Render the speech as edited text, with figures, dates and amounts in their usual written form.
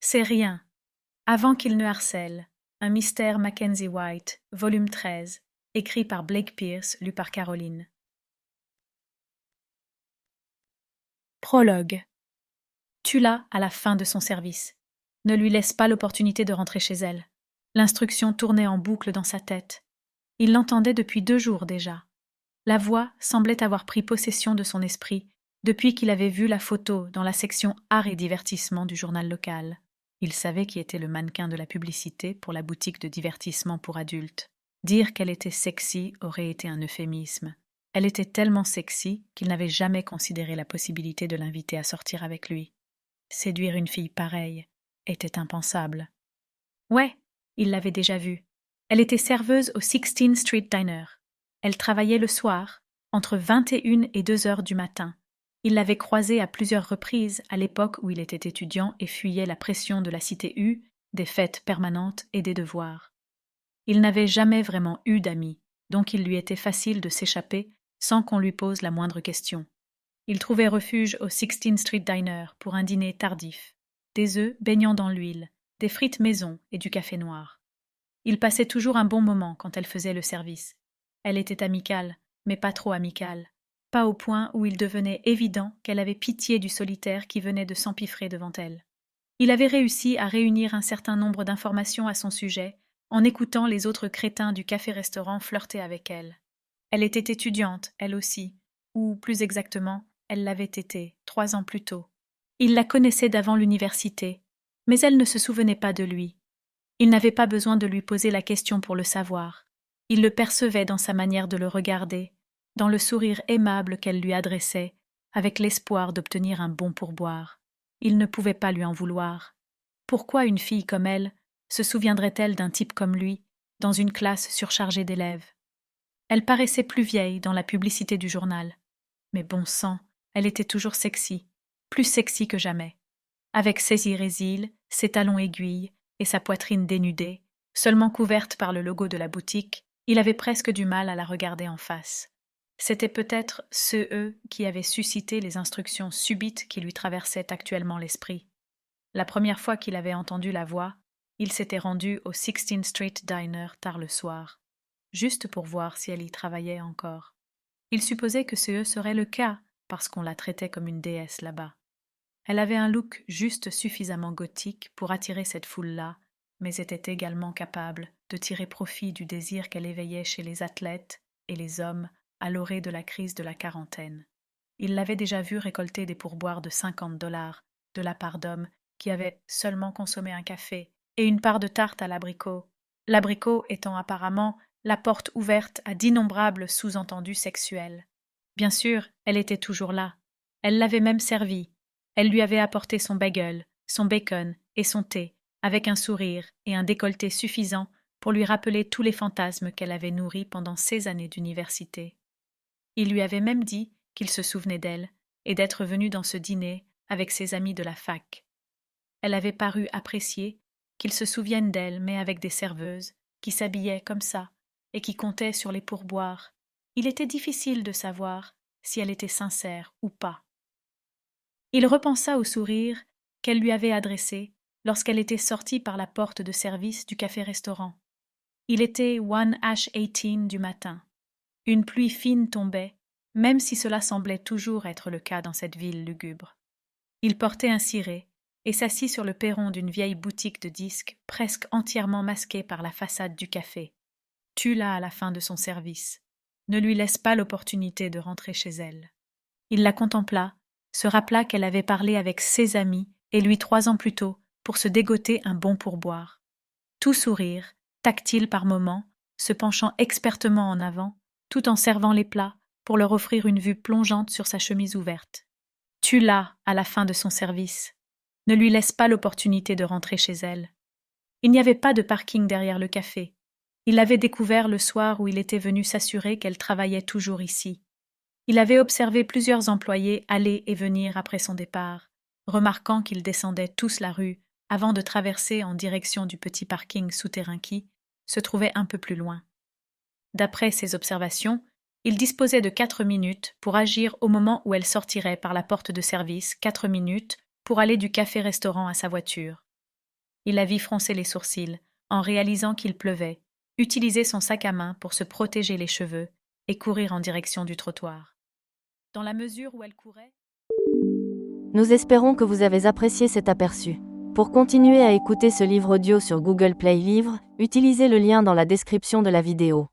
C'est rien. Avant qu'il ne harcèle. Un mystère Mackenzie White, volume 13, écrit par Blake Pierce, lu par Caroline. Prologue. Tue-la à la fin de son service. Ne lui laisse pas l'opportunité de rentrer chez elle. L'instruction tournait en boucle dans sa tête. Il l'entendait depuis 2 jours déjà. La voix semblait avoir pris possession de son esprit depuis qu'il avait vu la photo dans la section Art et divertissement du journal local. Il savait qui était le mannequin de la publicité pour la boutique de divertissement pour adultes. Dire qu'elle était sexy aurait été un euphémisme. Elle était tellement sexy qu'il n'avait jamais considéré la possibilité de l'inviter à sortir avec lui. Séduire une fille pareille était impensable. Ouais, il l'avait déjà vue. Elle était serveuse au 16th Street Diner. Elle travaillait le soir, entre 21 et 2 heures du matin. Il l'avait croisée à plusieurs reprises à l'époque où il était étudiant et fuyait la pression de la cité U, des fêtes permanentes et des devoirs. Il n'avait jamais vraiment eu d'amis, donc il lui était facile de s'échapper sans qu'on lui pose la moindre question. Il trouvait refuge au 16th Street Diner pour un dîner tardif, des œufs baignant dans l'huile, des frites maison et du café noir. Il passait toujours un bon moment quand elle faisait le service. Elle était amicale, mais pas trop amicale, pas au point où il devenait évident qu'elle avait pitié du solitaire qui venait de s'empiffrer devant elle. Il avait réussi à réunir un certain nombre d'informations à son sujet en écoutant les autres crétins du café-restaurant flirter avec elle. Elle était étudiante, elle aussi, ou plus exactement, elle l'avait été 3 ans plus tôt. Il la connaissait d'avant l'université, mais elle ne se souvenait pas de lui. Il n'avait pas besoin de lui poser la question pour le savoir. Il le percevait dans sa manière de le regarder, dans le sourire aimable qu'elle lui adressait, avec l'espoir d'obtenir un bon pourboire. Il ne pouvait pas lui en vouloir. Pourquoi une fille comme elle se souviendrait-elle d'un type comme lui, dans une classe surchargée d'élèves? Elle paraissait plus vieille dans la publicité du journal. Mais bon sang, elle était toujours sexy, plus sexy que jamais. Avec ses irésiles, ses talons aiguilles et sa poitrine dénudée, seulement couverte par le logo de la boutique, il avait presque du mal à la regarder en face. C'était peut-être eux qui avaient suscité les instructions subites qui lui traversaient actuellement l'esprit. La première fois qu'il avait entendu la voix, il s'était rendu au 16th Street Diner tard le soir, juste pour voir si elle y travaillait encore. Il supposait que ce serait le cas, parce qu'on la traitait comme une déesse là-bas. Elle avait un look juste suffisamment gothique pour attirer cette foule-là, mais était également capable de tirer profit du désir qu'elle éveillait chez les athlètes et les hommes à l'orée de la crise de la quarantaine. Il l'avait déjà vue récolter des pourboires de $50 de la part d'hommes qui avaient seulement consommé un café et une part de tarte à l'abricot étant apparemment la porte ouverte à d'innombrables sous-entendus sexuels. Bien sûr, elle était toujours là. Elle l'avait même servi. Elle lui avait apporté son bagel, son bacon et son thé, avec un sourire et un décolleté suffisant pour lui rappeler tous les fantasmes qu'elle avait nourris pendant ces années d'université. Il lui avait même dit qu'il se souvenait d'elle et d'être venu dans ce dîner avec ses amis de la fac. Elle avait paru apprécier qu'il se souvienne d'elle, mais avec des serveuses, qui s'habillaient comme ça et qui comptaient sur les pourboires. Il était difficile de savoir si elle était sincère ou pas. Il repensa au sourire qu'elle lui avait adressé lorsqu'elle était sortie par la porte de service du café-restaurant. Il était 1H18 du matin. Une pluie fine tombait, même si cela semblait toujours être le cas dans cette ville lugubre. Il portait un ciré et s'assit sur le perron d'une vieille boutique de disques presque entièrement masquée par la façade du café. Tue-la à la fin de son service. Ne lui laisse pas l'opportunité de rentrer chez elle. Il la contempla, se rappela qu'elle avait parlé avec ses amis et lui 3 ans plus tôt pour se dégoter un bon pourboire. Tout sourire, tactile par moments, se penchant expertement en avant, tout en servant les plats pour leur offrir une vue plongeante sur sa chemise ouverte. Tue-la à la fin de son service. Ne lui laisse pas l'opportunité de rentrer chez elle. Il n'y avait pas de parking derrière le café. Il l'avait découvert le soir où il était venu s'assurer qu'elle travaillait toujours ici. Il avait observé plusieurs employés aller et venir après son départ, remarquant qu'ils descendaient tous la rue avant de traverser en direction du petit parking souterrain qui se trouvait un peu plus loin. D'après ses observations, il disposait de 4 minutes pour agir au moment où elle sortirait par la porte de service, 4 minutes pour aller du café-restaurant à sa voiture. Il la vit froncer les sourcils, en réalisant qu'il pleuvait, utiliser son sac à main pour se protéger les cheveux et courir en direction du trottoir. Dans la mesure où elle courait, Nous espérons que vous avez apprécié cet aperçu. Pour continuer à écouter ce livre audio sur Google Play Livres, utilisez le lien dans la description de la vidéo.